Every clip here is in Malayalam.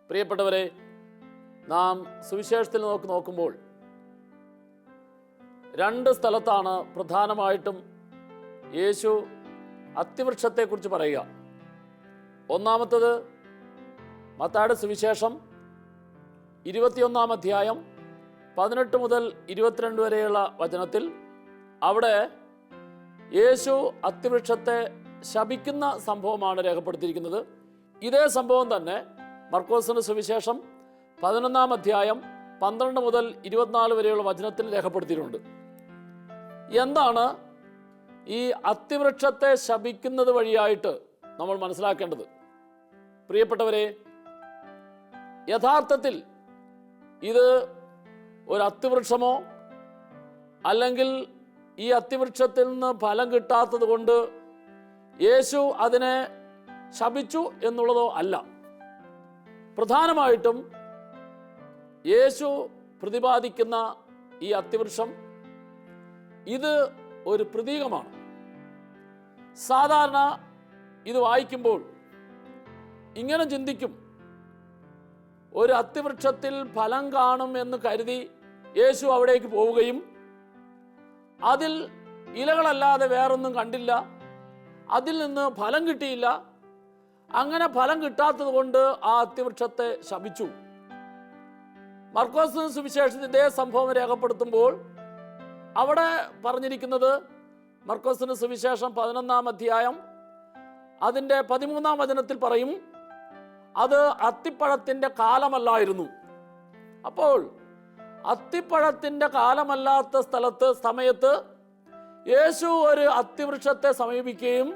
പ്രിയപ്പെട്ടവരെ, നാം സുവിശേഷത്തിൽ നോക്കുമ്പോൾ രണ്ട് സ്ഥലത്താണ് പ്രധാനമായിട്ടും യേശു അത്തിവൃക്ഷത്തെക്കുറിച്ച് പറയുക. ഒന്നാമത്തത് മത്തായിയുടെ സുവിശേഷം 21 അധ്യായം 18 മുതൽ 22 വരെയുള്ള വചനത്തിൽ അവിടെ യേശു അത്തിവൃക്ഷത്തെ ശപിക്കുന്ന സംഭവമാണ് രേഖപ്പെടുത്തിയിരിക്കുന്നത്. ഇതേ സംഭവം തന്നെ മർക്കോസിന്റെ സുവിശേഷം 11 അധ്യായം 12 മുതൽ 24 വരെയുള്ള വചനത്തിൽ രേഖപ്പെടുത്തിയിട്ടുണ്ട്. എന്താണ് ഈ അത്തിവൃക്ഷത്തെ ശപിക്കുന്നത് വഴിയായിട്ട് നമ്മൾ മനസ്സിലാക്കേണ്ടത്? പ്രിയപ്പെട്ടവരെ, യഥാർത്ഥത്തിൽ ഇത് ഒരു അത്തിവൃക്ഷമോ അല്ലെങ്കിൽ ഈ അത്തിവൃക്ഷത്തിൽ നിന്ന് ഫലം കിട്ടാത്തത് കൊണ്ട് യേശു അതിനെ ശപിച്ചു എന്നുള്ളതോ അല്ല. പ്രധാനമായിട്ടും യേശു പ്രതിപാദിക്കുന്ന ഈ അത്തിവൃക്ഷം ഇത് ഒരു പ്രതീകമാണ്. സാധാരണ ഇത് വായിക്കുമ്പോൾ ഇങ്ങനെ ചിന്തിക്കും, ഒരു അത്തിവൃക്ഷത്തിൽ ഫലം കാണും എന്ന് കരുതി യേശു അവിടേക്ക് പോവുകയും അതിൽ ഇലകളല്ലാതെ വേറൊന്നും കണ്ടില്ല, അതിൽ നിന്ന് ഫലം കിട്ടിയില്ല, അങ്ങനെ ഫലം കിട്ടാത്തത് കൊണ്ട് ആ അത്തിവൃക്ഷത്തെ ശപിച്ചു. മർക്കോസ് സുവിശേഷത്തിൽ ഇതേ സംഭവം രേഖപ്പെടുത്തുമ്പോൾ അവിടെ പറഞ്ഞിരിക്കുന്നത് മർക്കോസിന്റെ സുവിശേഷം 11 അധ്യായം അതിൻ്റെ 13 വചനത്തിൽ പറയും, അത് അത്തിപ്പഴത്തിൻ്റെ കാലമല്ലായിരുന്നു. അപ്പോൾ അത്തിപ്പഴത്തിൻ്റെ കാലമല്ലാത്ത സമയത്ത് യേശു ഒരു അത്തിവൃക്ഷത്തെ സമീപിക്കുകയും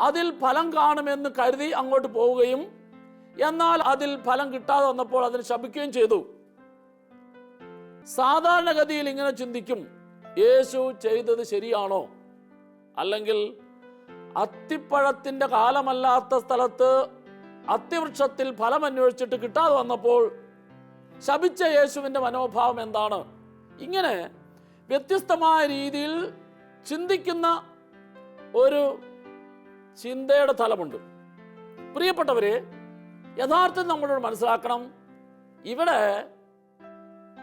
അതിൽ ഫലം കാണുമെന്ന് കരുതി അങ്ങോട്ട് പോവുകയും എന്നാൽ അതിൽ ഫലം കിട്ടാതെ വന്നപ്പോൾ അതിന് ശപിക്കുകയും ചെയ്തു. സാധാരണഗതിയിൽ ഇങ്ങനെ ചിന്തിക്കും, യേശു ചെയ്തത് ശരിയാണോ? അല്ലെങ്കിൽ അത്തിപ്പഴത്തിൻ്റെ കാലമല്ലാത്ത സ്ഥലത്ത് അത്തിവൃക്ഷത്തിൽ ഫലം അന്വേഷിച്ചിട്ട് കിട്ടാതെ വന്നപ്പോൾ ശപിച്ച യേശുവിൻ്റെ മനോഭാവം എന്താണ്? ഇങ്ങനെ വ്യത്യസ്തമായ രീതിയിൽ ചിന്തിക്കുന്ന ഒരു ചിന്തയുടെ തലമുണ്ട്. പ്രിയപ്പെട്ടവരെ, യഥാർത്ഥത്തിൽ നമ്മളോട് മനസ്സിലാക്കണം, ഇവിടെ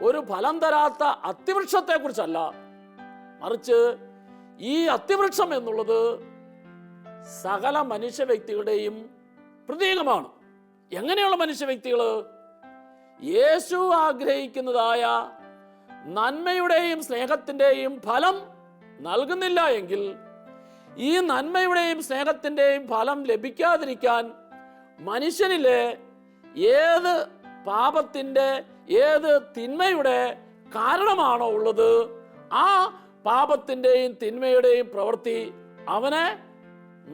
ഒരു ഫലം തരാത്ത അത്തിവൃക്ഷത്തെക്കുറിച്ചല്ല, മറിച്ച് ഈ അത്തിവൃക്ഷം എന്നുള്ളത് സകല മനുഷ്യ വ്യക്തികളുടെയും പ്രതീകമാണ്. എങ്ങനെയുള്ള മനുഷ്യ വ്യക്തികൾ? യേശു ആഗ്രഹിക്കുന്നതായ നന്മയുടെയും സ്നേഹത്തിൻ്റെയും ഫലം നൽകുന്നില്ല എങ്കിൽ ഈ നന്മയുടെയും സ്നേഹത്തിൻ്റെയും ഫലം ലഭിക്കാതിരിക്കാൻ മനുഷ്യനിലെ ഏത് പാപത്തിൻ്റെ ഏത് തിന്മയുടെ കാരണമാണോ ഉള്ളത്, ആ പാപത്തിൻ്റെയും തിന്മയുടെയും പ്രവൃത്തി അവനെ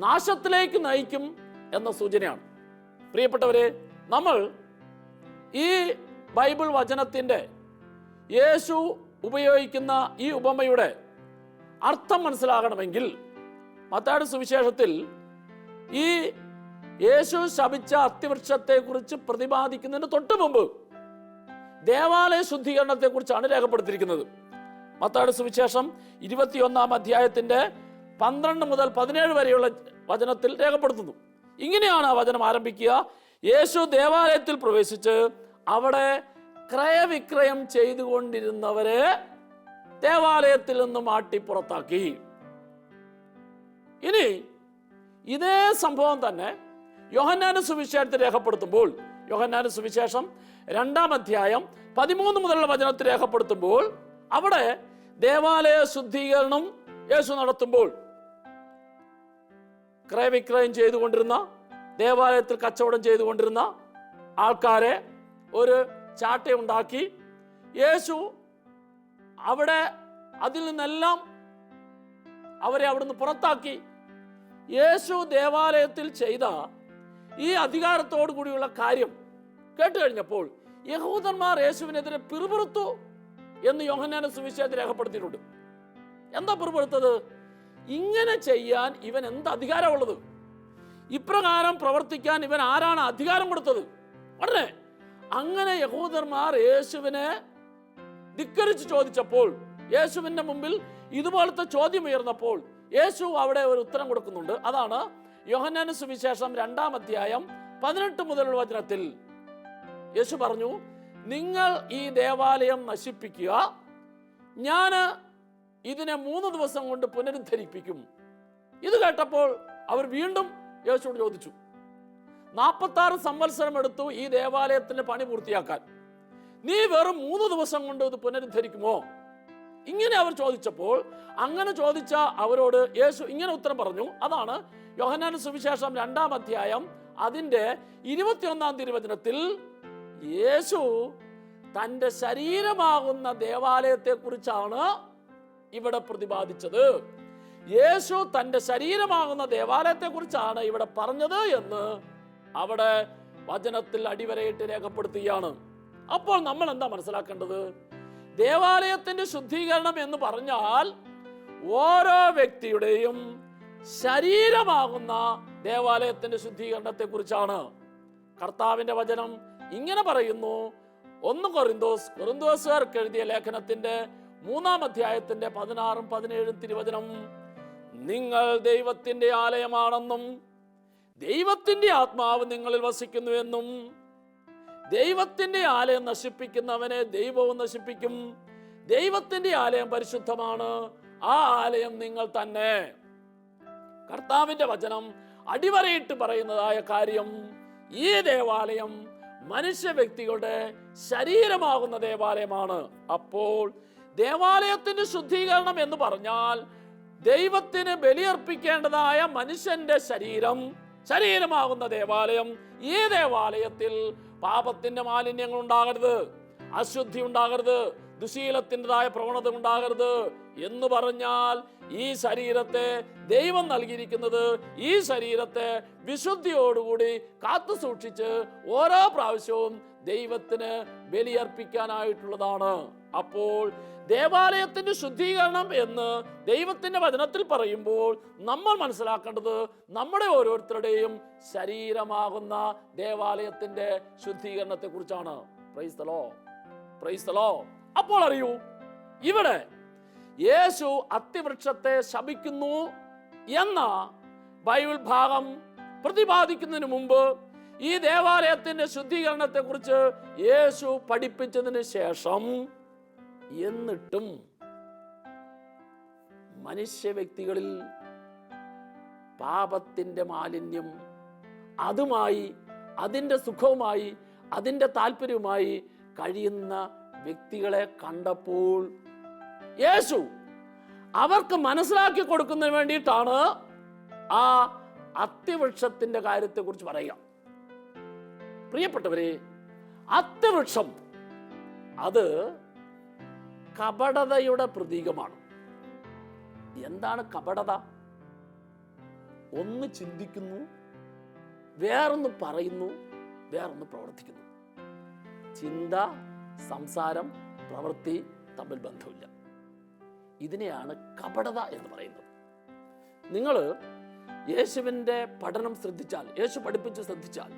നാശത്തിലേക്ക് നയിക്കും എന്ന സൂചനയാണ്. പ്രിയപ്പെട്ടവരെ, നമ്മൾ ഈ ബൈബിൾ വചനത്തിൻ്റെ യേശു ഉപയോഗിക്കുന്ന ഈ ഉപമയുടെ അർത്ഥം മനസ്സിലാകണമെങ്കിൽ മത്തായിയുടെ സുവിശേഷത്തിൽ ഈ യേശു ശപിച്ച അത്തിവൃക്ഷത്തെക്കുറിച്ച് പ്രതിപാദിക്കുന്നതിന് തൊട്ടു മുമ്പ് ദേവാലയ ശുദ്ധീകരണത്തെക്കുറിച്ചാണ് രേഖപ്പെടുത്തിയിരിക്കുന്നത്. മത്തായിയുടെ സുവിശേഷം 21 അധ്യായത്തിൻ്റെ 12 മുതൽ 17 വരെയുള്ള വചനത്തിൽ രേഖപ്പെടുത്തുന്നു. ഇങ്ങനെയാണ് ആ വചനം ആരംഭിക്കുക. യേശു ദേവാലയത്തിൽ പ്രവേശിച്ച് അവിടെ ക്രയവിക്രയം ചെയ്തുകൊണ്ടിരുന്നവരെ ദേവാലയത്തിൽ നിന്ന് മാറ്റി പുറത്താക്കി. ഇനി ഇതേ സംഭവം തന്നെ യോഹന്നാന്റെ സുവിശേഷത്തിൽ രേഖപ്പെടുത്തുമ്പോൾ, യോഹന്നാന്റെ സുവിശേഷം 2 അധ്യായം 13 മുതലുള്ള വചനത്തിൽ രേഖപ്പെടുത്തുമ്പോൾ അവിടെ ദേവാലയ ശുദ്ധീകരണം യേശു നടത്തുമ്പോൾ ക്രയവിക്രയം ചെയ്തുകൊണ്ടിരുന്ന, ദേവാലയത്തിൽ കച്ചവടം ചെയ്തുകൊണ്ടിരുന്ന ആൾക്കാരെ ഒരു ചാട്ടയുണ്ടാക്കി യേശു അവിടെ അതിൽ നിന്നെല്ലാം അവരെ അവിടുന്ന് പുറത്താക്കി. യേശു ദേവാലയത്തിൽ ചെയ്ത ഈ അധികാരത്തോടു കൂടിയുള്ള കാര്യം കേട്ട് കഴിഞ്ഞപ്പോൾ യഹൂദന്മാർ യേശുവിനെതിരെ പിറുപിറുത്തു എന്ന് യോഹന്നാന്റെ സുവിശേഷത്തിൽ രേഖപ്പെടുത്തിയിട്ടുണ്ട്. എന്താ പിറുപിറുത്തത്? ഇങ്ങനെ ചെയ്യാൻ ഇവൻ എന്ത് അധികാരമുള്ളത്? ഇപ്രകാരം പ്രവർത്തിക്കാൻ ഇവൻ ആരാണ് അധികാരം കൊടുത്തത്? ഉടനെ അങ്ങനെ യഹൂദന്മാർ യേശുവിനെ ധിക്കരിച്ച് ചോദിച്ചപ്പോൾ, യേശുവിന്റെ മുമ്പിൽ ഇതുപോലത്തെ ചോദ്യം ഉയർന്നപ്പോൾ യേശു അവിടെ ഒരു ഉത്തരം കൊടുക്കുന്നുണ്ട്. അതാണ് യോഹന്നാന്റെ സുവിശേഷം 2 അധ്യായം 18 മുതലുള്ള വചനത്തിൽ യേശു പറഞ്ഞു, നിങ്ങൾ ഈ ദേവാലയം നശിപ്പിക്കുക, ഞാൻ ഇതിനെ 3 ദിവസം കൊണ്ട് പുനരുദ്ധരിപ്പിക്കും. ഇത് കേട്ടപ്പോൾ അവർ വീണ്ടും യേശുവോട് ചോദിച്ചു, 46 സംവത്സരം എടുത്തു ഈ ദേവാലയത്തിന്റെ പണി പൂർത്തിയാക്കാൻ, നീ വെറും 3 ദിവസം കൊണ്ട് ഇത് പുനരുദ്ധരിക്കുമോ? ഇങ്ങനെ അവർ ചോദിച്ചപ്പോൾ, അങ്ങനെ ചോദിച്ച അവരോട് യേശു ഇങ്ങനെ ഉത്തരം പറഞ്ഞു. അതാണ് യോഹന്നാന്റെ സുവിശേഷം 2-ാം അധ്യായം അതിന്റെ 21-ാം തിരുവചനത്തിൽ യേശു തന്റെ ശരീരമാകുന്ന ദേവാലയത്തെ കുറിച്ചാണ് ഇവിടെ പ്രതിപാദിച്ചത്. യേശു തന്റെ ശരീരമാകുന്ന ദേവാലയത്തെ കുറിച്ചാണ് ഇവിടെ പറഞ്ഞത് എന്ന് അവിടെ വചനത്തിൽ അടിവരയിട്ട് രേഖപ്പെടുത്തുകയാണ്. അപ്പോൾ നമ്മൾ എന്താ മനസ്സിലാക്കേണ്ടത്? ദേവാലയത്തിന്റെ ശുദ്ധീകരണം എന്ന് പറഞ്ഞാൽ ഓരോ വ്യക്തിയുടെയും ശരീരമാകുന്ന ദേവാലയത്തിന്റെ ശുദ്ധീകരണത്തെ കുറിച്ചാണ്. കർത്താവിന്റെ വചനം ഇങ്ങനെ പറയുന്നു. 1 കൊറിന്തോസുകാർക്ക് എഴുതിയ ലേഖനത്തിന്റെ 3-ാം അധ്യായത്തിന്റെ 16-ഉം 17-ഉം തിരുവചനം, നിങ്ങൾ ദൈവത്തിന്റെ ആലയമാണെന്നും ദൈവത്തിന്റെ ആത്മാവ് നിങ്ങളിൽ വസിക്കുന്നുവെന്നും ദൈവത്തിന്റെ ആലയം നശിപ്പിക്കുന്നവനെ ദൈവവും നശിപ്പിക്കും. ദൈവത്തിന്റെ ആലയം പരിശുദ്ധമാണ്, ആ ആലയം നിങ്ങൾ തന്നെ. കർത്താവിന്റെ വചനം അടിവരയിട്ട് പറയുന്നതായ കാര്യം, ഈ ദേവാലയം മനുഷ്യ വ്യക്തികളുടെ ശരീരമാകുന്ന ദേവാലയമാണ്. അപ്പോൾ ദേവാലയത്തിന്റെ ശുദ്ധീകരണം എന്ന് പറഞ്ഞാൽ ദൈവത്തിന് ബലിയർപ്പിക്കേണ്ടതായ മനുഷ്യന്റെ ശരീരമാകുന്ന ദേവാലയം. ഈ ദേവാലയത്തിൽ പാപത്തിന്റെ മാലിന്യങ്ങൾ ഉണ്ടാകരുത്, അശുദ്ധി ഉണ്ടാകരുത്, ദുശീലത്തിൻ്റെതായ പ്രവണത ഉണ്ടാകരുത് എന്ന് പറഞ്ഞാൽ ഈ ശരീരത്തെ ദൈവം നൽകിയിരിക്കുന്നത് ഈ ശരീരത്തെ വിശുദ്ധിയോടുകൂടി കാത്തു സൂക്ഷിച്ച് ഓരോ പ്രാവശ്യവും ദൈവത്തിന് ബലിയർപ്പിക്കാനായിട്ടുള്ളതാണ്. അപ്പോൾ ദേവാലയത്തിന്റെ ശുദ്ധീകരണം എന്ന് ദൈവത്തിന്റെ വചനത്തിൽ പറയുമ്പോൾ നമ്മൾ മനസ്സിലാക്കേണ്ടത് നമ്മുടെ ഓരോരുത്തരുടെയും ശരീരമാകുന്ന ദേവാലയത്തിന്റെ ശുദ്ധീകരണത്തെ കുറിച്ചാണ്. Praise the Lord, praise the Lord. അപ്പോൾ അറിയൂ, ഇവിടെ യേശു അത്തിവൃക്ഷത്തെ ശപിക്കുന്നു എന്ന ബൈബിൾ ഭാഗം പ്രതിപാദിക്കുന്നതിന് മുമ്പ് ഈ ദേവാലയത്തിന്റെ ശുദ്ധീകരണത്തെ കുറിച്ച് യേശു പഠിപ്പിച്ചതിന് ശേഷം എന്നിട്ടും മനുഷ്യ വ്യക്തികളിൽ പാപത്തിന്റെ മാലിന്യം അതുമായി അതിന്റെ സുഖവുമായി അതിന്റെ താല്പര്യവുമായി കഴിയുന്ന വ്യക്തികളെ കണ്ടപ്പോൾ യേശു അവർക്ക് മനസ്സിലാക്കി കൊടുക്കുന്നതിന് വേണ്ടിയിട്ടാണ് ആ അത്തിവൃക്ഷത്തിന്റെ കാര്യത്തെ കുറിച്ച് പറയുക. പ്രിയപ്പെട്ടവരെ, അത്തിവൃക്ഷം അത് കപടതയുടെ പ്രതീകമാണ്. എന്താണ് കപടത? ഒന്ന് ചിന്തിക്കുന്നു, വേറൊന്ന് പറയുന്നു, വേറൊന്ന് പ്രവർത്തിക്കുന്നു. ചിന്ത, സംസാരം, പ്രവൃത്തി തമ്മിൽ ബന്ധമില്ല. ഇതിനെയാണ് കപടത എന്ന് പറയുന്നത്. നിങ്ങൾ യേശുവിൻ്റെ പഠനം ശ്രദ്ധിച്ചാൽ, യേശു പഠിപ്പിച്ച് ശ്രദ്ധിച്ചാൽ,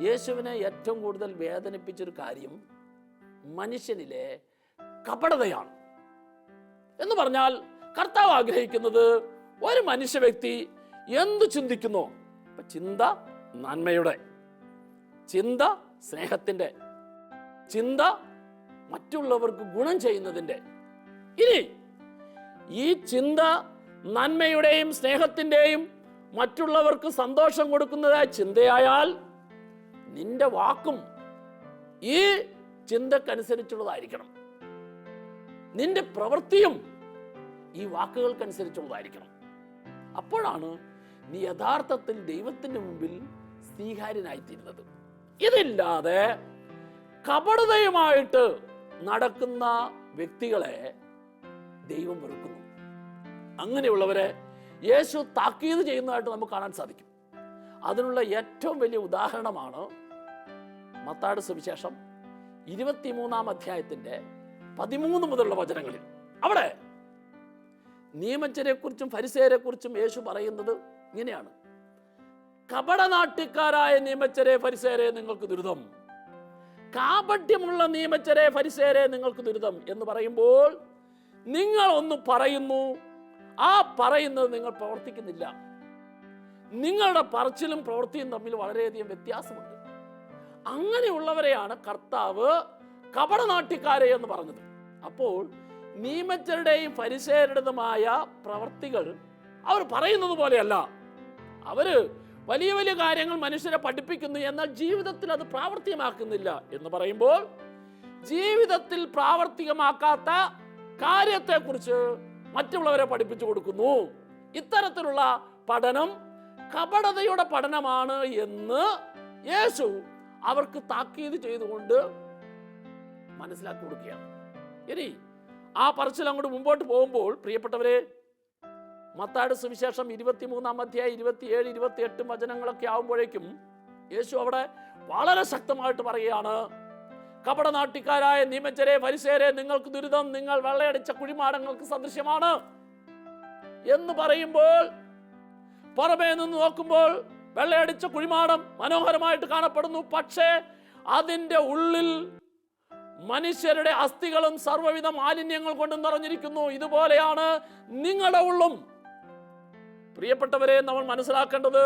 യേശുവിനെ ഏറ്റവും കൂടുതൽ വേദനിപ്പിച്ചൊരു കാര്യം മനുഷ്യനിലെ കപടതയാണ്. എന്ന് പറഞ്ഞാൽ കർത്താവ് ആഗ്രഹിക്കുന്നത് ഒരു മനുഷ്യ വ്യക്തി എന്ത് ചിന്തിക്കുന്നോ, ചിന്ത നന്മയുടെ, ചിന്ത സ്നേഹത്തിന്റെ, ചിന്ത മറ്റുള്ളവർക്ക് ഗുണം ചെയ്യുന്നതിന്റെ. ഇനി ഈ ചിന്ത നന്മയുടെയും സ്നേഹത്തിന്റെയും മറ്റുള്ളവർക്ക് സന്തോഷം കൊടുക്കുന്നതായ ചിന്തയായാൽ നിന്റെ വാക്കും ഈ ചിന്തക്കനുസരിച്ചുള്ളതായിരിക്കണം. നിന്റെ പ്രവൃത്തിയും ഈ വാക്കുകൾക്കനുസരിച്ചുള്ളതായിരിക്കണം. അപ്പോഴാണ് നീ യഥാർത്ഥത്തിൽ ദൈവത്തിന്റെ മുമ്പിൽ സ്വീകാര്യനായിത്തീരുന്നത്. ഇതില്ലാതെ കപടതയുമായിട്ട് നടക്കുന്ന വ്യക്തികളെ ദൈവം വെറുക്കുന്നു. അങ്ങനെയുള്ളവരെ യേശു താക്കീത് ചെയ്യുന്നതായിട്ട് നമുക്ക് കാണാൻ സാധിക്കും. അതിനുള്ള ഏറ്റവും വലിയ ഉദാഹരണമാണ് മത്തായിയുടെ സുവിശേഷം 23-ാം അധ്യായത്തിന്റെ 13 മുതലുള്ള വചനങ്ങളിൽ. അവിടെ നിയമജ്ഞരെ കുറിച്ചും ഫരിസേയരെ കുറിച്ചും യേശു പറയുന്നത് ഇങ്ങനെയാണ്: കപടനാട്യക്കാരായ നിയമജ്ഞരെ ഫരിസേയരെ നിങ്ങൾക്ക് ദുരിതം, കാപട്യമുള്ള നിയമജ്ഞരെ ഫരിസേയരെ നിങ്ങൾക്ക് ദുരിതം എന്ന് പറയുമ്പോൾ നിങ്ങൾ ഒന്ന് പറയുന്നു, ആ പറയുന്നത് നിങ്ങൾ പ്രവർത്തിക്കുന്നില്ല. നിങ്ങളുടെ പറച്ചിലും പ്രവൃത്തിയും തമ്മിൽ വളരെയധികം വ്യത്യാസമുണ്ട്. അങ്ങനെയുള്ളവരെയാണ് കർത്താവ് കപടനാട്യക്കാരെ എന്ന് പറഞ്ഞത്. അപ്പോൾ നിയമജ്ഞരുടെയും ഫരിസേയരുടേതുമായ പ്രവർത്തികൾ അവർ പറയുന്നത് പോലെയല്ല. അവര് വലിയ വലിയ കാര്യങ്ങൾ മനുഷ്യരെ പഠിപ്പിക്കുന്നു, എന്നാൽ ജീവിതത്തിൽ അത് പ്രാവർത്തികമാക്കുന്നില്ല എന്ന് പറയുമ്പോൾ ജീവിതത്തിൽ പ്രാവർത്തികമാക്കാത്ത കാര്യത്തെക്കുറിച്ച് മറ്റുള്ളവരെ പഠിപ്പിച്ചു കൊടുക്കുന്നു. ഇത്തരത്തിലുള്ള പഠനം കപടതയുടെ പഠനമാണ് എന്ന് യേശു അവർക്ക് താക്കീത് ചെയ്തുകൊണ്ട് മനസ്സിലാക്കി കൊടുക്കുകയാണ്. ഇനി ആ പറച്ചിൽ അങ്ങോട്ട് മുമ്പോട്ട് പോകുമ്പോൾ പ്രിയപ്പെട്ടവരെ, മത്തായിയുടെ സുവിശേഷം 23-ാം അധ്യായം 27, 28 വചനങ്ങളൊക്കെ ആവുമ്പോഴേക്കും യേശു അവിടെ വളരെ ശക്തമായിട്ട് പറയുകയാണ്, കപടനാട്യക്കാരായ നിയമജ്ഞരെ ഫരിസേയരെ നിങ്ങൾക്ക് ദുരിതം, നിങ്ങൾ വെള്ളയടിച്ച കുഴിമാടങ്ങൾക്ക് സദൃശ്യമാണ് എന്ന് പറയുമ്പോൾ പുറമേ നിന്ന് നോക്കുമ്പോൾ വെള്ളയടിച്ച കുഴിമാടം മനോഹരമായിട്ട് കാണപ്പെടുന്നു. പക്ഷേ അതിൻ്റെ ഉള്ളിൽ മനുഷ്യരുടെ അസ്ഥികളും സർവ്വവിധ മാലിന്യങ്ങൾ കൊണ്ട് നിറഞ്ഞിരിക്കുന്നു. ഇതുപോലെയാണ് നിങ്ങളുടെ ഉള്ളും. പ്രിയപ്പെട്ടവരെ, നമ്മൾ മനസ്സിലാക്കേണ്ടത്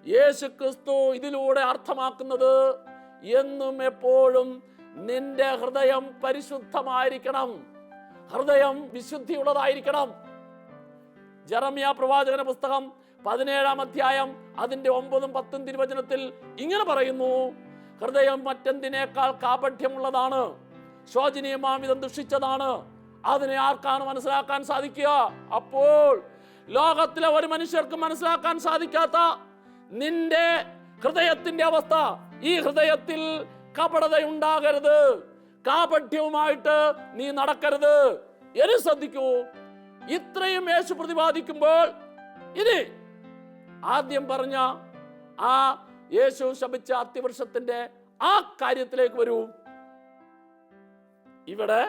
യേശു ക്രിസ്തു ഇതിലൂടെ അർത്ഥമാക്കുന്നത് എന്നും എപ്പോഴും നിന്റെ ഹൃദയം പരിശുദ്ധമായിരിക്കണം, ഹൃദയം വിശുദ്ധിയുള്ളതായിരിക്കണം. ജെറമ്യാ പ്രവാചകന്റെ പുസ്തകം 17-ാം അധ്യായം അതിന്റെ 9-ഉം 10-ഉം തിരുവചനത്തിൽ ഇങ്ങനെ പറയുന്നു, ഹൃദയം മറ്റെന്തിനേക്കാൾ കാപഠ്യമുള്ളതാണ്, ശോചനീയമാംവിധം ദുഷിച്ചതാണ്, അതിനെ ആർക്കാണ് മനസ്സിലാക്കാൻ സാധിക്കുക? അപ്പോൾ ലോകത്തിലെ ഒരു മനുഷ്യർക്ക് മനസ്സിലാക്കാൻ സാധിക്കാത്ത നിന്റെ ഹൃദയത്തിന്റെ അവസ്ഥ, ഈ ഹൃദയത്തിൽ കപടതയുണ്ടാകരുത്, കാപഠ്യവുമായിട്ട് നീ നടക്കരുത് എന്ന് ശ്രദ്ധിക്കൂ. ഇത്രയും യേശു പ്രതിപാദിക്കുമ്പോൾ ഇനി ആദ്യം പറഞ്ഞ ആ യേശു ശപിച്ച അത്തിവൃക്ഷത്തിന്റെ ആ കാര്യത്തിലേക്ക് വരൂ. ഇവിടെ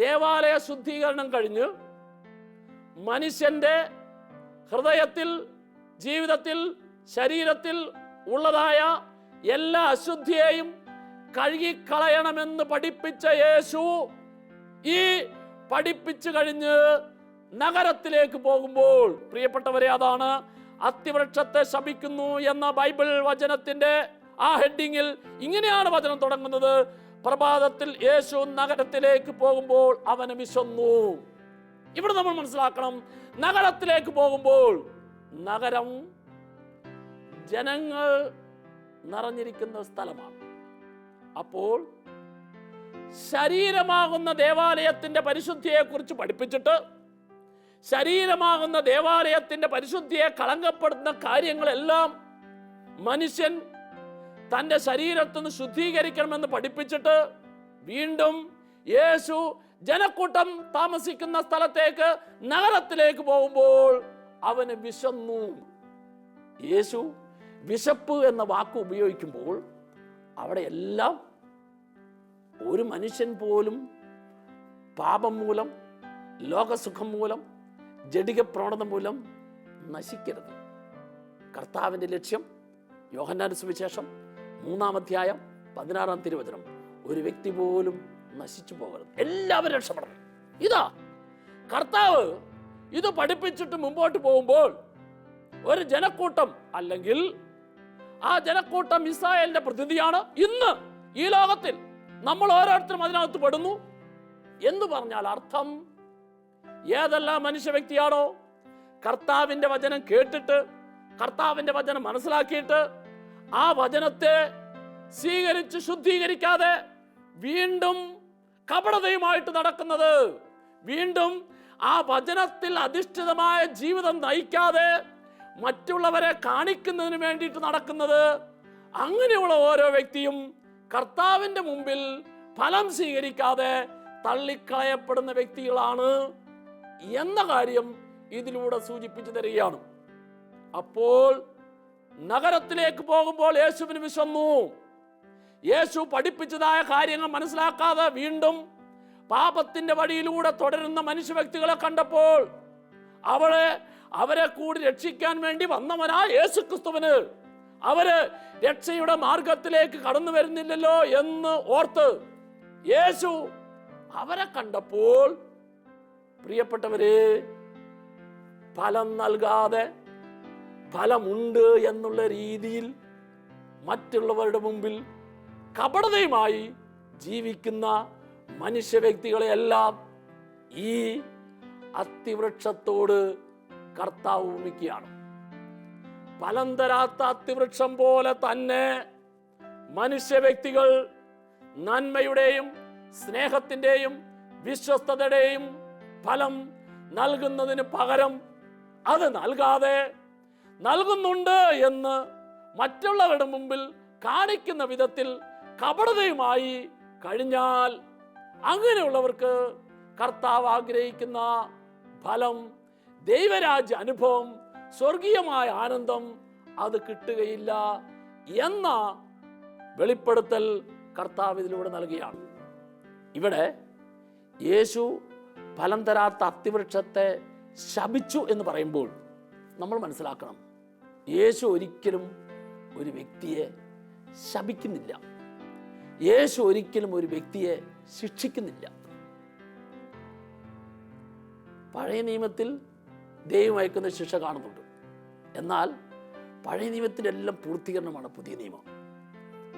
ദേവാലയ ശുദ്ധീകരണം കഴിഞ്ഞ് മനുഷ്യന്റെ ഹൃദയത്തിൽ, ജീവിതത്തിൽ, ശരീരത്തിൽ ഉള്ളതായ എല്ലാ അശുദ്ധിയെയും കഴുകിക്കളയണമെന്ന് പഠിപ്പിച്ച യേശു ഈ പഠിപ്പിച്ചു കഴിഞ്ഞ് നഗരത്തിലേക്ക് പോകുമ്പോൾ, പ്രിയപ്പെട്ടവരെ, അതാണ് അത്തിവൃക്ഷത്തെ ശപിക്കുന്നു എന്ന ബൈബിൾ വചനത്തിന്റെ ആ ഹെഡിങ്ങിൽ ഇങ്ങനെയാണ് വചനം തുടങ്ങുന്നത്, പ്രഭാതത്തിൽ യേശു നഗരത്തിലേക്ക് പോകുമ്പോൾ അവന് വിശന്നു. ഇവിടെ നമ്മൾ മനസ്സിലാക്കണം, നഗരത്തിലേക്ക് പോകുമ്പോൾ, നഗരം ജനങ്ങൾ നിറഞ്ഞിരിക്കുന്ന സ്ഥലമാണ്. അപ്പോൾ ശരീരമാകുന്ന ദേവാലയത്തിന്റെ പരിശുദ്ധിയെ കുറിച്ച് പഠിപ്പിച്ചിട്ട് ശരീരമാകുന്ന ദേവാലയത്തിന്റെ പരിശുദ്ധിയെ കളങ്കപ്പെടുത്തുന്ന കാര്യങ്ങളെല്ലാം മനുഷ്യൻ തൻ്റെ ശരീരത്തുനിന്ന് ശുദ്ധീകരിക്കണമെന്ന് പഠിപ്പിച്ചിട്ട് വീണ്ടും യേശു ജനക്കൂട്ടം താമസിക്കുന്ന സ്ഥലത്തേക്ക്, നഗരത്തിലേക്ക് പോകുമ്പോൾ അവന് വിശന്നു. യേശു വിശപ്പ് എന്ന വാക്ക് ഉപയോഗിക്കുമ്പോൾ അവിടെ എല്ലാം ഒരു മനുഷ്യൻ പോലും പാപം മൂലം, ലോകസുഖം മൂലം, ജഡിക പ്രവണത മൂലം നശിക്കരുത്. കർത്താവിൻ്റെ ലക്ഷ്യം യോഹന്നാന്റെ സുവിശേഷം 3-ാം അധ്യായം 16-ാം തിരുവചനം, ഒരു വ്യക്തി പോലും നശിച്ചു പോകരുത്, എല്ലാവരും രക്ഷപ്പെടണം. ഇതാ കർത്താവ് ഇത് പഠിപ്പിച്ചിട്ട് മുമ്പോട്ട് പോകുമ്പോൾ ഒരു ജനക്കൂട്ടം, അല്ലെങ്കിൽ ആ ജനക്കൂട്ടം ഇസ്രായേലിന്റെ പ്രതിനിധിയാണ്. ഇന്ന് ഈ ലോകത്തിൽ നമ്മൾ ഓരോരുത്തരും അതിനകത്ത് പെടുന്നു എന്ന് പറഞ്ഞാൽ അർത്ഥം, ഏതെല്ലാം മനുഷ്യ വ്യക്തിയാണോ കർത്താവിന്റെ വചനം കേട്ടിട്ട്, കർത്താവിന്റെ വചനം മനസ്സിലാക്കിയിട്ട് ആ വചനത്തെ സ്വീകരിച്ച് ശുദ്ധീകരിക്കാതെ വീണ്ടും കപടതയുമായിട്ട് നടക്കുന്നത്, വീണ്ടും ആ വചനത്തിൽ അധിഷ്ഠിതമായ ജീവിതം നയിക്കാതെ മറ്റുള്ളവരെ കാണിക്കുന്നതിന് വേണ്ടിയിട്ട് നടക്കുന്നത്, അങ്ങനെയുള്ള ഓരോ വ്യക്തിയും കർത്താവിന്റെ മുമ്പിൽ ഫലം സ്വീകരിക്കാതെ തള്ളിക്കളയപ്പെടുന്ന വ്യക്തികളാണ് എന്ന കാര്യം ഇതിലൂടെ സൂചിപ്പിച്ചു തരികയാണ്. അപ്പോൾ നഗരത്തിലേക്ക് പോകുമ്പോൾ യേശുവിന് വിശന്നു. യേശു പഠിപ്പിച്ചതായ കാര്യങ്ങൾ മനസ്സിലാക്കാതെ വീണ്ടും പാപത്തിന്റെ വഴിയിലൂടെ തുടരുന്ന മനുഷ്യ വ്യക്തികളെ കണ്ടപ്പോൾ അവരെ കൂടി രക്ഷിക്കാൻ വേണ്ടി വന്നവനാ യേശു ക്രിസ്തുവിന് അവര് രക്ഷയുടെ മാർഗത്തിലേക്ക് കടന്നു വരുന്നില്ലല്ലോ എന്ന് ഓർത്ത് യേശു അവരെ കണ്ടപ്പോൾ, പ്രിയപ്പെട്ടവരെ, ഫലം നൽകാതെ ഫലമുണ്ട് എന്നുള്ള രീതിയിൽ മറ്റുള്ളവരുടെ മുമ്പിൽ കപടതയുമായി ജീവിക്കുന്ന മനുഷ്യ വ്യക്തികളെയെല്ലാം ഈ അത്തിവൃക്ഷത്തോട് കർത്താവ് ഉപമിക്കുകയാണ്. ഫലം തരാത്ത അത്തിവൃക്ഷം പോലെ തന്നെ മനുഷ്യ വ്യക്തികൾ നന്മയുടെയും സ്നേഹത്തിൻ്റെയും വിശ്വസ്തതയുടെയും ഫലം നൽകുന്നതിന് പകരം അത് നൽകാതെ നൽകുന്നുണ്ട് എന്ന് മറ്റുള്ളവരുടെ മുമ്പിൽ കാണിക്കുന്ന വിധത്തിൽ കപടതയുമായി കഴിഞ്ഞാൽ അങ്ങനെയുള്ളവർക്ക് കർത്താവ് ആഗ്രഹിക്കുന്ന ഫലം, ദൈവരാജ്യ അനുഭവം, സ്വർഗീയമായ ആനന്ദം അത് കിട്ടുകയില്ല എന്ന വെളിപ്പെടുത്തൽ കർത്താവ് ഇതിലൂടെ നൽകുകയാണ്. ഇവിടെ യേശു ഫലം തരാത്ത അത്തിവൃക്ഷത്തെ ശപിച്ചു എന്ന് പറയുമ്പോൾ നമ്മൾ മനസ്സിലാക്കണം, യേശു ഒരിക്കലും ഒരു വ്യക്തിയെ ശപിക്കുന്നില്ല. യേശു ഒരിക്കലും ഒരു വ്യക്തിയെ ശിക്ഷിക്കുന്നില്ല. പഴയ നിയമത്തിൽ ദൈവം അയക്കുന്ന ശിക്ഷ കാണുന്നുണ്ട്. എന്നാൽ പഴയ നിയമത്തിൻ്റെ എല്ലാം പൂർത്തീകരണമാണ് പുതിയ നിയമം.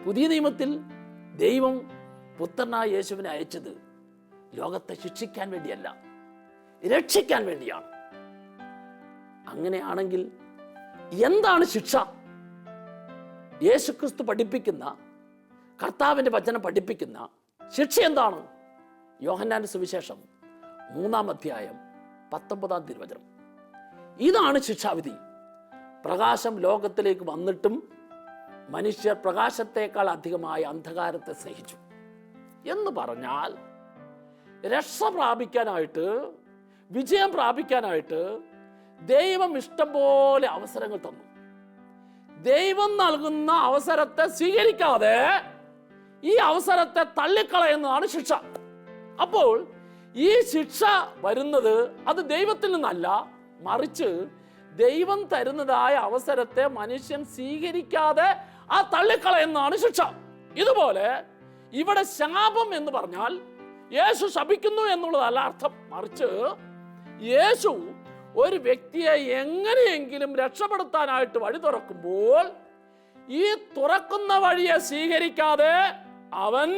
പുതിയ നിയമത്തിൽ ദൈവം പുത്രനായ യേശുവിനെ അയച്ചത് ലോകത്തെ ശിക്ഷിക്കാൻ വേണ്ടിയല്ല, രക്ഷിക്കാൻ വേണ്ടിയാണ്. അങ്ങനെയാണെങ്കിൽ എന്താണ് ശിക്ഷ? യേശുക്രിസ്തു പഠിപ്പിക്കുന്ന, കർത്താവിൻ്റെ വചനം പഠിപ്പിക്കുന്ന ശിക്ഷ എന്താണ്? യോഹന്നാന്റെ സുവിശേഷം 3-ാം അധ്യായം 19-ാം തിരുവചനം. ഇതാണ് ശിക്ഷാവിധി. പ്രകാശം ലോകത്തിലേക്ക് വന്നിട്ടും മനുഷ്യർ പ്രകാശത്തേക്കാൾ അധികമായി അന്ധകാരത്തെ സ്നേഹിച്ചു എന്ന് പറഞ്ഞാൽ, രക്ഷ പ്രാപിക്കാനായിട്ട്, വിജയം പ്രാപിക്കാനായിട്ട് ദൈവം ഇഷ്ടം പോലെ അവസരങ്ങൾ തന്നു. ദൈവം നൽകുന്ന അവസരത്തെ സ്വീകരിക്കാതെ ഈ അവസരത്തെ തള്ളിക്കളയുന്നതാണ് ശിക്ഷ. അപ്പോൾ ഈ ശിക്ഷ വരുന്നത് അത് ദൈവത്തിൽ നിന്നല്ല, മറിച്ച് ദൈവം തരുന്നതായ അവസരത്തെ മനുഷ്യൻ സ്വീകരിക്കാതെ ആ തള്ളിക്കളയുന്നതാണ് ശിക്ഷ. ഇതുപോലെ ഇവിടെ ശാപം എന്ന് പറഞ്ഞാൽ യേശു ശപിക്കുന്നു എന്നുള്ളതല്ല അർത്ഥം, മറിച്ച് യേശു ഒരു വ്യക്തിയെ എങ്ങനെയെങ്കിലും രക്ഷപ്പെടുത്താനായിട്ട് വഴി തുറക്കുമ്പോൾ ഈ തുറക്കുന്ന വഴിയെ സ്വീകരിക്കാതെ അവൻ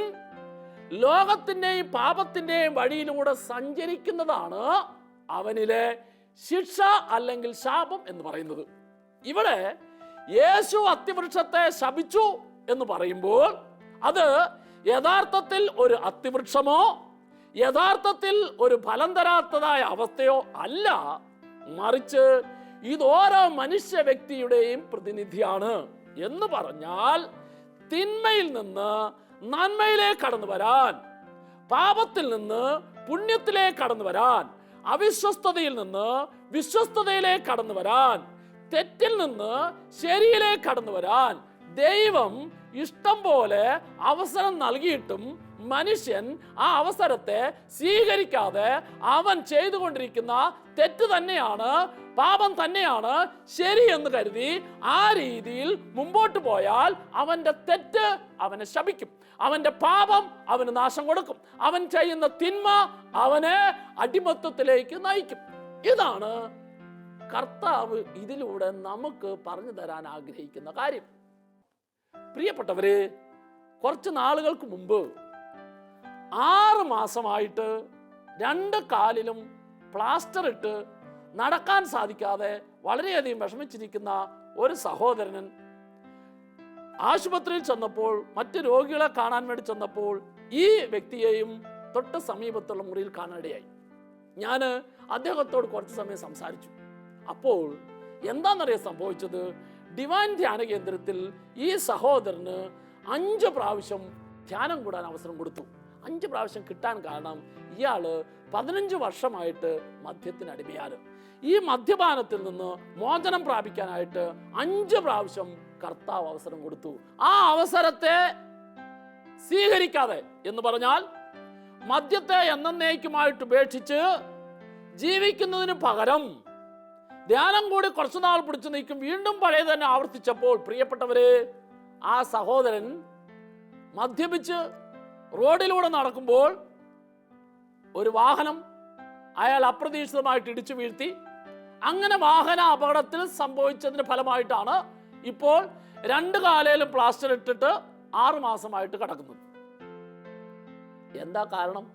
ലോകത്തിൻ്റെയും പാപത്തിൻ്റെയും വഴിയിലൂടെ സഞ്ചരിക്കുന്നതാണ് അവനിലെ ശിക്ഷ അല്ലെങ്കിൽ ശാപം എന്ന് പറയുന്നത്. ഇവിടെ യേശു അത്തിവൃക്ഷത്തെ ശപിച്ചു എന്ന് പറയുമ്പോൾ അത് യഥാർത്ഥത്തിൽ ഒരു അത്തിവൃക്ഷമോ യഥാർത്ഥത്തിൽ ഒരു ഫലം തരാത്തതായ അവസ്ഥയോ അല്ല, മറിച്ച് ഇതോരോ മനുഷ്യ വ്യക്തിയുടെയും പ്രതിനിധിയാണ്. എന്ന് പറഞ്ഞാൽ തിന്മയിൽ നിന്ന് നന്മയിലേക്ക് കടന്നു വരാൻ, പാപത്തിൽ നിന്ന് പുണ്യത്തിലേക്ക് കടന്നു വരാൻ, അവിശ്വസ്തതയിൽ നിന്ന് വിശ്വസ്തതയിലേക്ക് കടന്നു വരാൻ, തെറ്റിൽ നിന്ന് ശരിയിലേക്ക് കടന്നു വരാൻ ദൈവം ഇഷ്ടം പോലെ അവസരം നൽകിയിട്ടും മനുഷ്യൻ ആ അവസരത്തെ സ്വീകരിക്കാതെ അവൻ ചെയ്തുകൊണ്ടിരിക്കുന്ന തെറ്റ് തന്നെയാണ്, പാപം തന്നെയാണ് ശരി എന്ന് കരുതി ആ രീതിയിൽ മുമ്പോട്ട് പോയാൽ അവന്റെ തെറ്റ് അവനെ ശപിക്കും, അവന്റെ പാപം അവന് നാശം കൊടുക്കും, അവൻ ചെയ്യുന്ന തിന്മ അവനെ അടിമത്തത്തിലേക്ക് നയിക്കും. ഇതാണ് കർത്താവ് ഇതിലൂടെ നമുക്ക് പറഞ്ഞു തരാൻ ആഗ്രഹിക്കുന്ന കാര്യം. പ്രിയപ്പെട്ടവരെ, കുറച്ച് നാളുകൾക്ക് മുമ്പ് 6 മാസമായിട്ട് 2 കാലിലും പ്ലാസ്റ്റർ ഇട്ട് നടക്കാൻ സാധിക്കാതെ വളരെയധികം വിഷമിച്ചിരിക്കുന്ന ഒരു സഹോദരൻ ആശുപത്രിയിൽ ചെന്നപ്പോൾ, മറ്റ് രോഗികളെ കാണാൻ വേണ്ടി ചെന്നപ്പോൾ ഈ വ്യക്തിയെയും തൊട്ട് സമീപത്തുള്ള മുറിയിൽ കാണാനിടയായി. ഞാൻ അദ്ദേഹത്തോട് കുറച്ച് സമയം സംസാരിച്ചു. അപ്പോൾ എന്താണെന്നറിയാൻ സംഭവിച്ചത്, ഡിവൈൻ ധ്യാന കേന്ദ്രത്തിൽ ഈ സഹോദരന് 5 പ്രാവശ്യം ധ്യാനം കൂടാൻ അവസരം കൊടുത്തു. 5 പ്രാവശ്യം കിട്ടാൻ കാരണം ഇയാള് 15 വർഷമായിട്ട് മദ്യത്തിന് അടിമയാണ്. ഈ മദ്യപാനത്തിൽ നിന്ന് മോചനം പ്രാപിക്കാനായിട്ട് 5 പ്രാവശ്യം കർത്താവ് അവസരം കൊടുത്തു. ആ അവസരത്തെ സ്വീകരിക്കാതെ എന്ന് പറഞ്ഞാൽ മദ്യത്തെ എന്നേക്കുമായിട്ട് ഉപേക്ഷിച്ച് ജീവിക്കുന്നതിന് പകരം ധ്യാനം കൂടി കുറച്ചു നാൾ പിടിച്ചു നിൽക്കും, വീണ്ടും പഴയ തന്നെ ആവർത്തിച്ചപ്പോൾ പ്രിയപ്പെട്ടവരെ, ആ സഹോദരൻ മദ്യപിച്ച് റോഡിലൂടെ നടക്കുമ്പോൾ ഒരു വാഹനം അയാൾ അപ്രതീക്ഷിതമായിട്ട് ഇടിച്ചു വീഴ്ത്തി. അങ്ങനെ വാഹന അപകടത്തിൽ സംഭവിച്ചതിന് ഫലമായിട്ടാണ് ഇപ്പോൾ 2 കാലയിലും പ്ലാസ്റ്റർ ഇട്ടിട്ട് 6 മാസമായിട്ട് കിടക്കുന്നത്. എന്താ കാരണം?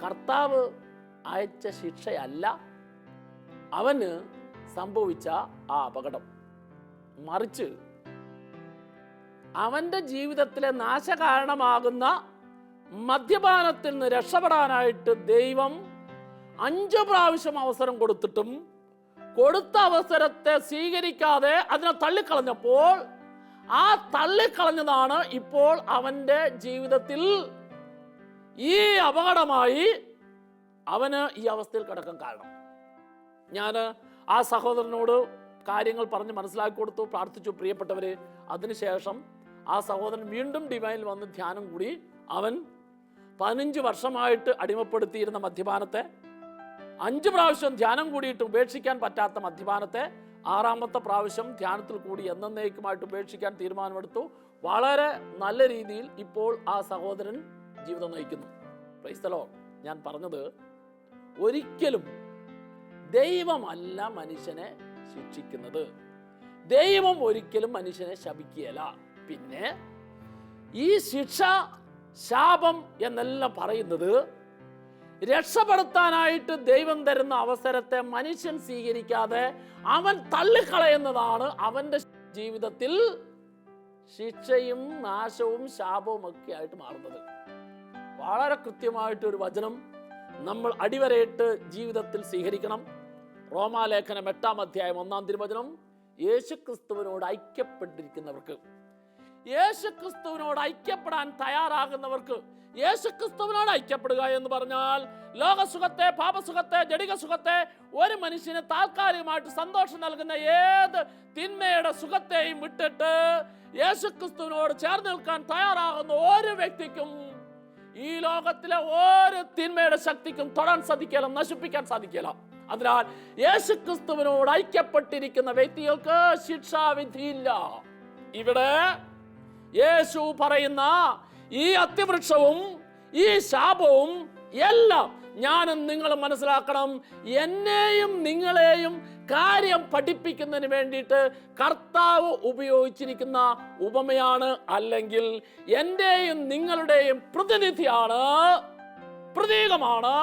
കർത്താവ് അയച്ച ശിക്ഷയല്ല അവന് സംഭവിച്ച ആ അപകടം, മറിച്ച് അവന്റെ ജീവിതത്തിലെ നാശകാരണമാകുന്ന മദ്യപാനത്തിൽ നിന്ന് രക്ഷപ്പെടാനായിട്ട് ദൈവം 5 പ്രാവശ്യം അവസരം കൊടുത്തിട്ടും കൊടുത്ത അവസരത്തെ സ്വീകരിക്കാതെ അതിനെ തള്ളിക്കളഞ്ഞപ്പോൾ ആ തള്ളിക്കളഞ്ഞതാണ് ഇപ്പോൾ അവന്റെ ജീവിതത്തിൽ ഈ അപകടമായി അവന് ഈ അവസ്ഥയിൽ കിടക്കാൻ കാരണം. ഞാൻ ആ സഹോദരനോട് കാര്യങ്ങൾ പറഞ്ഞ് മനസ്സിലാക്കി കൊടുത്തു, പ്രാർത്ഥിച്ചു. പ്രിയപ്പെട്ടവരെ, അതിനുശേഷം ആ സഹോദരൻ വീണ്ടും ഡിവൈനിൽ വന്ന് ധ്യാനം കൂടി. അവൻ 15 വർഷമായിട്ട് അടിമപ്പെടുത്തിയിരുന്ന മദ്യപാനത്തെ, 5 പ്രാവശ്യം ധ്യാനം കൂടിയിട്ട് ഉപേക്ഷിക്കാൻ പറ്റാത്ത മദ്യപാനത്തെ 6ാമത്തെ പ്രാവശ്യം ധ്യാനത്തിൽ കൂടി എന്നേക്കുമായിട്ട് ഉപേക്ഷിക്കാൻ തീരുമാനമെടുത്തു. വളരെ നല്ല രീതിയിൽ ഇപ്പോൾ ആ സഹോദരൻ ജീവിതം നയിക്കുന്നു. Praise the Lord. ഞാൻ പറഞ്ഞത്, ഒരിക്കലും ദൈവമല്ല മനുഷ്യനെ ശിക്ഷിക്കുന്നത്. ദൈവം ഒരിക്കലും മനുഷ്യനെ ശപിക്കുകയല്ല. പിന്നെ ഈ ശിക്ഷ, ശാപം എന്നെല്ലാം പറയുന്നത് രക്ഷപ്പെടുത്താനായിട്ട് ദൈവം തരുന്ന അവസരത്തെ മനുഷ്യൻ സ്വീകരിക്കാതെ അവൻ തള്ളിക്കളയുന്നതാണ് അവന്റെ ജീവിതത്തിൽ ശിക്ഷയും നാശവും ശാപവും ഒക്കെ ആയിട്ട് മാറുന്നത്. വളരെ കൃത്യമായിട്ടൊരു വചനം നമ്മൾ അടിവരയിട്ട് ജീവിതത്തിൽ സ്വീകരിക്കണം. റോമാലേഖനം 8-ാം അധ്യായം 1-ാം തിരുവചനം, യേശുക്രിസ്തുവിനോട് ഐക്യപ്പെട്ടിരിക്കുന്നവർക്ക്, യേശുക്രിസ്തുവിനോട് ഐക്യപ്പെടാൻ തയ്യാറാകുന്നവർക്ക്, യേശുക്രിസ്തുവിനോട് ഐക്യപ്പെടുക എന്ന് പറഞ്ഞാൽ ലോകസുഖത്തെ, പാപസുഖത്തെ, ജഡിക സുഖത്തെ, ഒരു മനുഷ്യന് താൽക്കാലികമായിട്ട് സന്തോഷം നൽകുന്ന ഏത് തിന്മയുടെ സുഖത്തെയും വിട്ടിട്ട് യേശുക്രിസ്തുവിനോട് ചേർന്ന് നിൽക്കാൻ തയ്യാറാകുന്ന ഒരു വ്യക്തിക്കും ഈ ലോകത്തിലെ ഒരു തിന്മയുടെ ശക്തിക്കും തൊടാൻ സാധിക്കില്ല, നശിപ്പിക്കാൻ സാധിക്കില്ല. അതിനാൽ യേശുക്രിസ്തുവിനോട് ഐക്യപ്പെട്ടിരിക്കുന്ന വ്യക്തികൾക്ക് ശിക്ഷാവിധിയില്ല. ഇവിടെ യേശു പറയുന്ന ഈ അത്തിവൃക്ഷവും ഈ ശാപവും എല്ലാം ഞാനും നിങ്ങളും മനസ്സിലാക്കണം. എന്നെയും നിങ്ങളെയും കാര്യം പഠിപ്പിക്കുന്നതിന് വേണ്ടിയിട്ട് കർത്താവ് ഉപയോഗിച്ചിരിക്കുന്ന ഉപമയാണ്, അല്ലെങ്കിൽ എൻ്റെയും നിങ്ങളുടെയും പ്രതിനിധിയാണ്, പ്രതീകമാണ്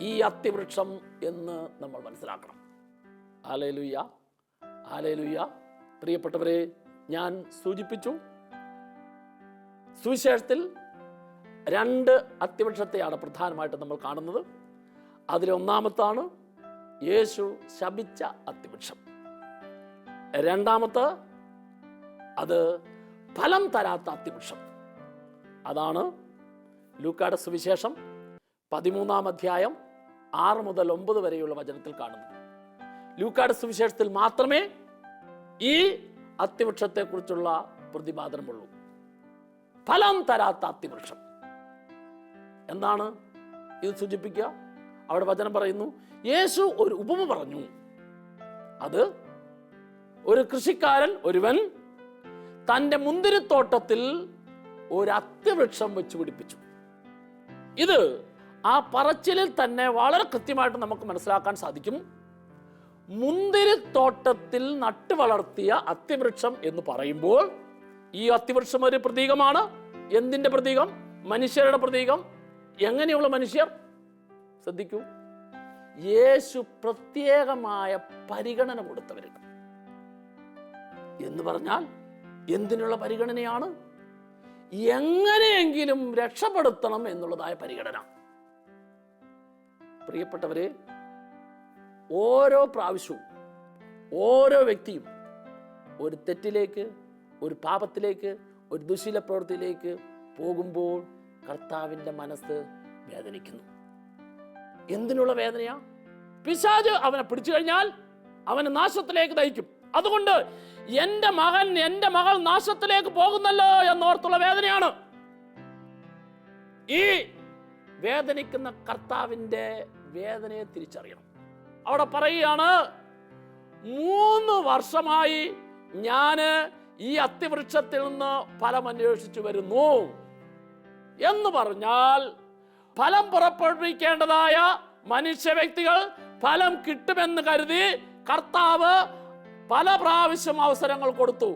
ഈ അത്തിവൃക്ഷം എന്ന് നമ്മൾ മനസ്സിലാക്കണം. Hallelujah, hallelujah. പ്രിയപ്പെട്ടവരെ, ഞാൻ സൂചിപ്പിച്ചു, സുവിശേഷത്തിൽ 2 അത്തിവൃക്ഷത്തെയാണ് പ്രധാനമായിട്ട് നമ്മൾ കാണുന്നത്. അതിലൊന്നാമത്താണ് യേശു ശപിച്ച അത്തിവൃക്ഷം. 2ാമത്തെ അത് ഫലം തരാത്ത അത്തിവൃക്ഷം. അതാണ് ലൂക്കായുടെ സുവിശേഷം 13-ാം അധ്യായം 6 മുതൽ 9 വരെയുള്ള വചനത്തിൽ കാണുന്നത്. ലൂക്കായുടെ സുവിശേഷത്തിൽ മാത്രമേ ഈ അത്തിവൃക്ഷത്തെക്കുറിച്ചുള്ള പ്രതിപാദനമുള്ളൂ. ഫലം തരാത്ത അത്തിവൃക്ഷം എന്താണ് ഇത് സൂചിപ്പിക്കുക? അവിടെ വചനം പറയുന്നു, യേശു ഒരു ഉപമ പറഞ്ഞു. അത് ഒരു കൃഷിക്കാരൻ ഒരുവൻ തൻ്റെ മുന്തിരിത്തോട്ടത്തിൽ ഒരു അത്തിവൃക്ഷം വെച്ച് പിടിപ്പിച്ചു. ഇത് ആ പറച്ചിലിൽ തന്നെ വളരെ കൃത്യമായിട്ട് നമുക്ക് മനസ്സിലാക്കാൻ സാധിക്കും. മുന്തിരിത്തോട്ടത്തിൽ നട്ടു വളർത്തിയ അത്തിവൃക്ഷം എന്ന് പറയുമ്പോൾ ഈ അത്തിവൃക്ഷം ഒരു പ്രതീകമാണ്. എന്തിന്റെ പ്രതീകം? മനുഷ്യരുടെ പ്രതീകം. എങ്ങനെയുള്ള മനുഷ്യർ? ശ്രദ്ധിക്കൂ, യേശു പ്രത്യേകമായ പരിഗണന കൊടുത്തവർ എന്ന് പറഞ്ഞാൽ എന്തിനുള്ള പരിഗണനയാണ്? എങ്ങനെയെങ്കിലും രക്ഷപ്പെടുത്തണം എന്നുള്ളതായ പരിഗണന. പ്രിയപ്പെട്ടവരെ, ഓരോ പ്രാവശ്യവും ഓരോ വ്യക്തിയും ഒരു തെറ്റിലേക്ക്, ഒരു പാപത്തിലേക്ക്, ഒരു ദുശീല പ്രവൃത്തിയിലേക്ക് പോകുമ്പോൾ കർത്താവിൻ്റെ മനസ്സ് വേദനിക്കുന്നു. എന്തിനുള്ള വേദനയാ? പിശാച് അവനെ പിടിച്ചു കഴിഞ്ഞാൽ അവനെ നാശത്തിലേക്ക് നയിക്കും. അതുകൊണ്ട് എൻ്റെ മകൻ, എൻ്റെ മകൾ നാശത്തിലേക്ക് പോകുന്നല്ലോ എന്നോർത്തുള്ള വേദനയാണ്. ഈ വേദനിക്കുന്ന കർത്താവിൻ്റെ വേദനയെ തിരിച്ചറിയണം. അവിടെ പറയുകയാണ്, 3 വർഷമായി ഞാൻ ഈ അത്തിവൃക്ഷത്തിൽ നിന്ന് ഫലം അന്വേഷിച്ചു വരുന്നു എന്ന് പറഞ്ഞാൽ ഫലം പുറപ്പെടുവിക്കേണ്ടതായ മനുഷ്യ വ്യക്തികൾ ഫലം കിട്ടുമെന്ന് കരുതി കർത്താവ് പല പ്രാവശ്യം അവസരങ്ങൾ കൊടുത്തു.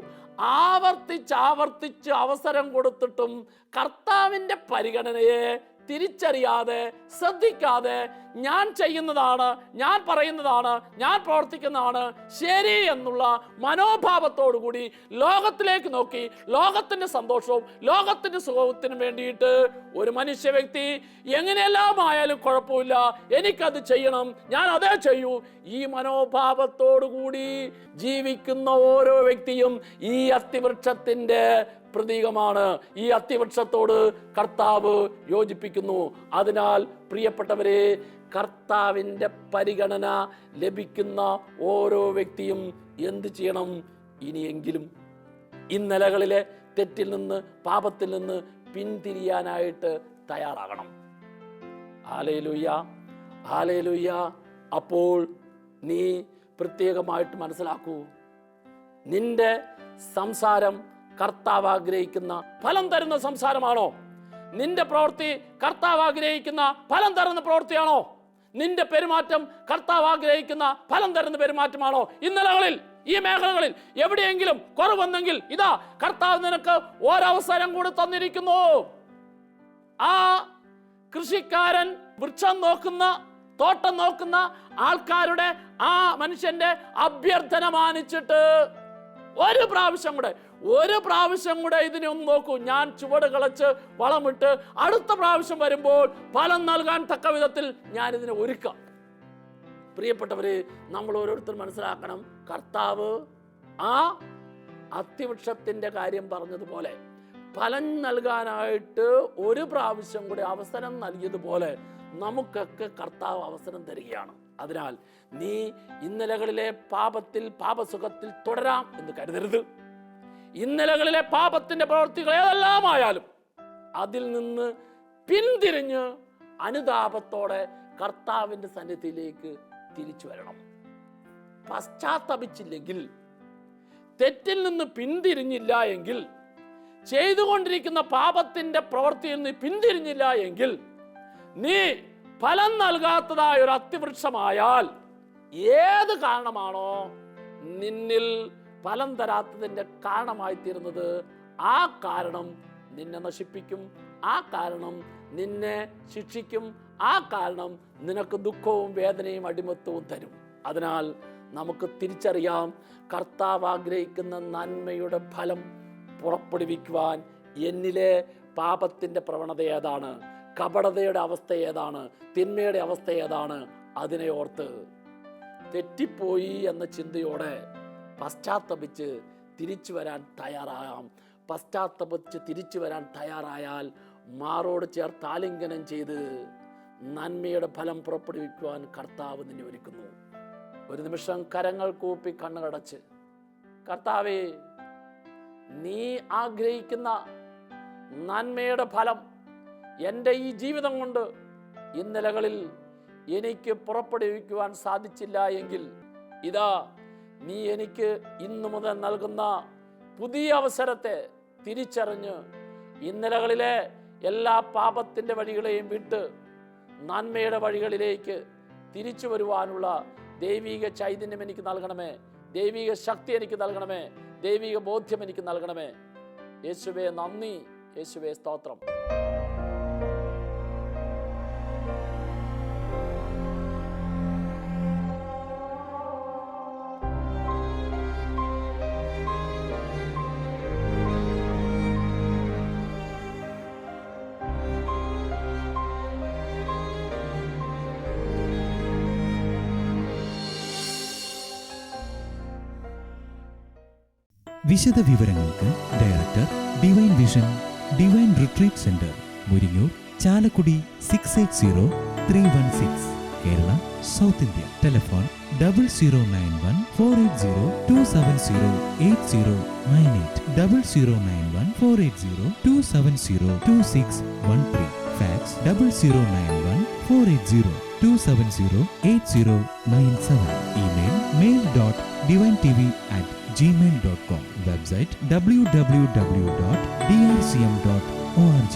ആവർത്തിച്ച് അവസരം കൊടുത്തിട്ടും കർത്താവിൻ്റെ പരിഗണനയെ തിരിച്ചറിയാതെ, ശ്രദ്ധിക്കാതെ, ഞാൻ ചെയ്യുന്നതാണ്, ഞാൻ പറയുന്നതാണ്, ഞാൻ പ്രവർത്തിക്കുന്നതാണ് ശരി എന്നുള്ള മനോഭാവത്തോടുകൂടി ലോകത്തിലേക്ക് നോക്കി ലോകത്തിൻ്റെ സന്തോഷവും ലോകത്തിൻ്റെ സുഖത്തിനും വേണ്ടിയിട്ട് ഒരു മനുഷ്യ വ്യക്തി എങ്ങനെയെല്ലാം ആയാലും കുഴപ്പമില്ല, എനിക്കത് ചെയ്യണം, ഞാൻ അതേ ചെയ്യൂ, ഈ മനോഭാവത്തോടുകൂടി ജീവിക്കുന്ന ഓരോ വ്യക്തിയും ഈ അത്തിവൃക്ഷത്തിൻ്റെ പ്രതീകമാണ്. ഈ അത്തിവൃക്ഷത്തോട് കർത്താവ് യോജിപ്പിക്കുന്നു. അതിനാൽ പ്രിയപ്പെട്ടവരെ, കർത്താവിൻ്റെ പരിഗണന ലഭിക്കുന്ന ഓരോ വ്യക്തിയും എന്ത് ചെയ്യണം? ഇനിയെങ്കിലും ഇന്നലകളിലെ തെറ്റിൽ നിന്ന്, പാപത്തിൽ നിന്ന് പിന്തിരിയാനായിട്ട് തയ്യാറാകണം. Hallelujah, hallelujah. അപ്പോൾ നീ പ്രത്യേകമായിട്ട് മനസ്സിലാക്കൂ, നിന്റെ സംസാരം കർത്താവ് ആഗ്രഹിക്കുന്ന ഫലം തരുന്ന സംസാരമാണോ? നിന്റെ പ്രവൃത്തി കർത്താവ് ആഗ്രഹിക്കുന്ന ഫലം തരുന്ന പ്രവൃത്തിയാണോ? നിന്റെ പെരുമാറ്റം കർത്താവ് ആഗ്രഹിക്കുന്ന ഫലം തരുന്ന പെരുമാറ്റമാണോ? ഇന്നലകളിൽ ഈ മേഖലകളിൽ എവിടെയെങ്കിലും കുറവെന്നെങ്കിൽ ഇതാ കർത്താവ് നിനക്ക് ഒരവസരം കൂടി തന്നിരിക്കുന്നു. ആ കൃഷിക്കാരൻ വൃക്ഷം നോക്കുന്ന, തോട്ടം നോക്കുന്ന ആൾക്കാരുടെ ആ മനുഷ്യന്റെ അഭ്യർത്ഥന മാനിച്ചിട്ട് ഒരു പ്രാവശ്യം കൂടെ ഇതിനെ ഒന്ന് നോക്കൂ, ഞാൻ ചുവട് കളച്ച് വളമിട്ട് അടുത്ത പ്രാവശ്യം വരുമ്പോൾ ഫലം നൽകാൻ തക്ക വിധത്തിൽ ഞാൻ ഇതിനെ ഒരുക്കാം. പ്രിയപ്പെട്ടവരെ, നമ്മൾ ഓരോരുത്തരും മനസ്സിലാക്കണം, കർത്താവ് ആ അത്തിവൃക്ഷത്തിന്റെ കാര്യം പറഞ്ഞതുപോലെ ഫലം നൽകാനായിട്ട് ഒരു പ്രാവശ്യം കൂടെ അവസരം നൽകിയതുപോലെ നമുക്കൊക്കെ കർത്താവ് അവസരം തരികയാണ്. അതിനാൽ നീ ഇന്നലകളിലെ പാപത്തിൽ, പാപസുഖത്തിൽ തുടരാം എന്ന് കരുതരുത്. ഇന്നലകളിലെ പാപത്തിന്റെ പ്രവൃത്തികൾ ഏതെല്ലാമായാലും അതിൽ നിന്ന് പിന്തിരിഞ്ഞ് അനുതാപത്തോടെ കർത്താവിന്റെ സന്നിധിയിലേക്ക് തിരിച്ചു വരണം. പശ്ചാത്തപിച്ചില്ലെങ്കിൽ, തെറ്റിൽ നിന്ന് പിന്തിരിഞ്ഞില്ല എങ്കിൽ, ചെയ്തുകൊണ്ടിരിക്കുന്ന പാപത്തിന്റെ പ്രവൃത്തിയിൽ നിന്ന് പിന്തിരിഞ്ഞില്ല എങ്കിൽ, നീ ഫലം നൽകാത്തതായ ഒരു അത്തിവൃക്ഷമായാൽ ഏത് കാരണമാണോ നിന്നിൽ ഫലം തരാത്തതിൻ്റെ കാരണമായി തീരുന്നത്, ആ കാരണം നിന്നെ നശിപ്പിക്കും, ആ കാരണം നിന്നെ ശിക്ഷിക്കും, ആ കാരണം നിനക്ക് ദുഃഖവും വേദനയും അടിമത്തവും തരും. അതിനാൽ നമുക്ക് തിരിച്ചറിയാം, കർത്താവ് ആഗ്രഹിക്കുന്ന നന്മയുടെ ഫലം പുറപ്പെടുവിക്കുവാൻ എന്നിലെ പാപത്തിൻ്റെ പ്രവണത ഏതാണ്, കപടതയുടെ അവസ്ഥ ഏതാണ്, തിന്മയുടെ അവസ്ഥ ഏതാണ്, അതിനെ ഓർത്ത് തെറ്റിപ്പോയി എന്ന ചിന്തയോടെ പശ്ചാത്തപിച്ച് തിരിച്ചു വരാൻ തയ്യാറാകാം. പശ്ചാത്തപിച്ച് തിരിച്ചു വരാൻ തയ്യാറായാൽ മാറോട് ചേർത്ത് ആലിംഗനം ചെയ്ത് നന്മയുടെ ഫലം പുറപ്പെടുവിക്കുവാൻ കർത്താവ് നിന്നെ ഒരുക്കുന്നു. ഒരു നിമിഷം കരങ്ങൾ കൂപ്പി കണ്ണുകടച്ച്, കർത്താവേ, നീ ആഗ്രഹിക്കുന്ന നന്മയുടെ ഫലം എൻ്റെ ഈ ജീവിതം കൊണ്ട് ഇന്നലകളിൽ എനിക്ക് പുറപ്പെടുവിക്കുവാൻ സാധിച്ചില്ല എങ്കിൽ, ഇതാ നീ എനിക്ക് ഇന്നു മുതൽ നൽകുന്ന പുതിയ അവസരത്തെ തിരിച്ചറിഞ്ഞ് ഇന്നലകളിലെ എല്ലാ പാപത്തിൻ്റെ വഴികളെയും വിട്ട് നന്മയുടെ വഴികളിലേക്ക് തിരിച്ചു വരുവാനുള്ള ദൈവിക ചൈതന്യം എനിക്ക് നൽകണമേ, ദൈവിക ശക്തി എനിക്ക് നൽകണമേ, ദൈവിക ബോധ്യം എനിക്ക് നൽകണമേ. യേശുവേ നന്ദി, യേശുവേ സ്തോത്രം. വിശദ വിവരങ്ങൾക്ക് director, Divine Vision, Divine Retreat Centre, Muringoor, Chalakudy 680316, Kerala, South India. Telephone 0091 480 270 8098, 0091 480 270 2613. Fax 0091 480 270 8097. Email mail.divinetv@gmail.com. Website www.drcm.org.